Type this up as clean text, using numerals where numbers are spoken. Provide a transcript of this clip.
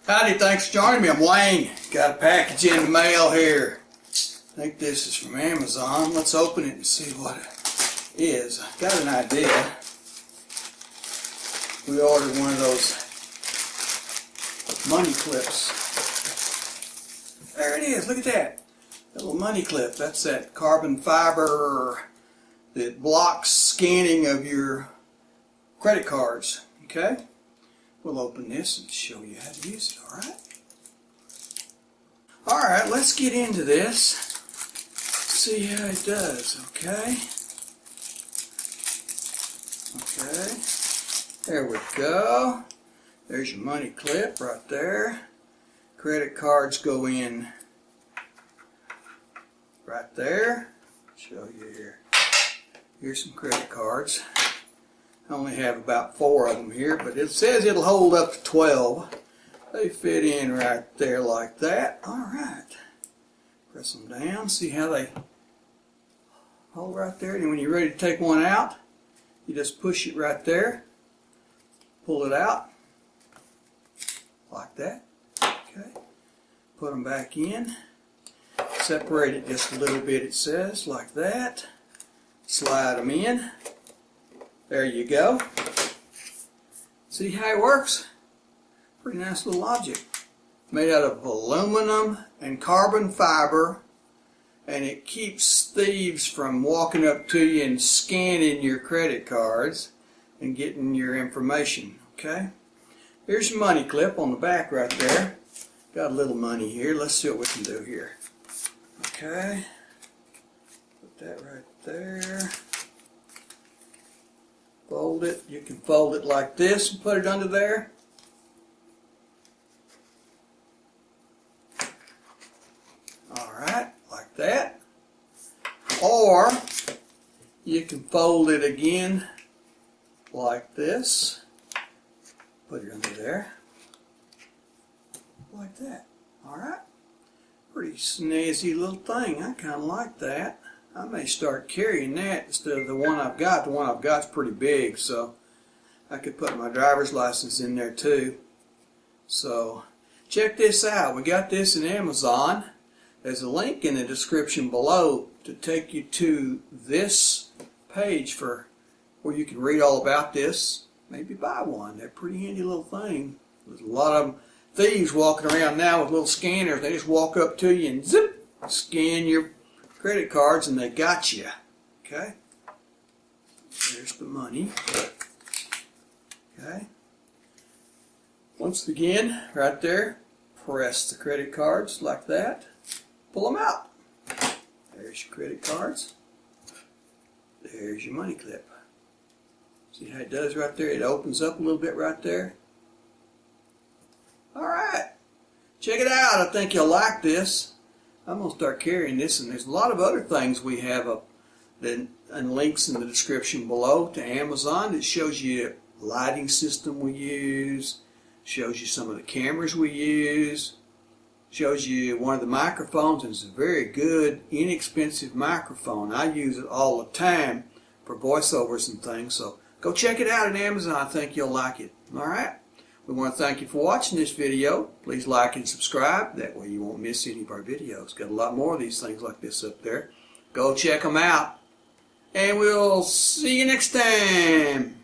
Howdy, thanks for joining me. I'm Wayne. Got a package in the mail here. I think this is from Amazon. Let's open it and see what it is. I got an idea. We ordered one of those money clips. There it is. Look at that. That little money clip. That's that carbon fiber that blocks scanning of your credit cards. Okay? We'll open this and show you how to use it, alright? Alright, let's get into this. See how it does, okay? Okay. There we go. There's your money clip right there. Credit cards go in right there. Show you here. Here's some credit cards. I only have about 4 of them here, but it says it'll hold up to 12. They fit in right there like that. Alright. Press them down. See how they hold right there. And when you're ready to take one out, you just push it right there. Pull it out. Like that. Okay. Put them back in. Separate it just a little bit, it says, like that. Slide them in. There you go. See how it works? Pretty nice little object. Made out of aluminum and carbon fiber, and it keeps thieves from walking up to you and scanning your credit cards and getting your information. Okay? Here's your money clip on the back right there. Got a little money here. Let's see what we can do here. Okay. Put that right there. Fold it. You can fold it like this and put it under there. Alright, like that. Or you can fold it again like this. Put it under there. Like that. Alright. Pretty snazzy little thing. I kind of like that. I may start carrying that instead of the one I've got. The one I've got's pretty big, so I could put my driver's license in there too. So check this out. We got this in Amazon. There's a link in the description below to take you to this page for where you can read all about this. Maybe buy one. They're a pretty handy little thing. There's a lot of thieves walking around now with little scanners. They just walk up to you and zip, scan your credit cards and they got you. Okay? There's the money. Okay? Once again, right there, press the credit cards like that. Pull them out. There's your credit cards. There's your money clip. See how it does right there? It opens up a little bit right there. Alright. Check it out. I think you'll like this. I'm going to start carrying this, and there's a lot of other things we have up and links in the description below to Amazon that shows you the lighting system we use, shows you some of the cameras we use, shows you one of the microphones, and it's a very good, inexpensive microphone. I use it all the time for voiceovers and things, so go check it out on Amazon. I think you'll like it. Alright? We want to thank you for watching this video. Please like and subscribe. That way you won't miss any of our videos. Got a lot more of these things like this up there. Go check them out. And we'll see you next time.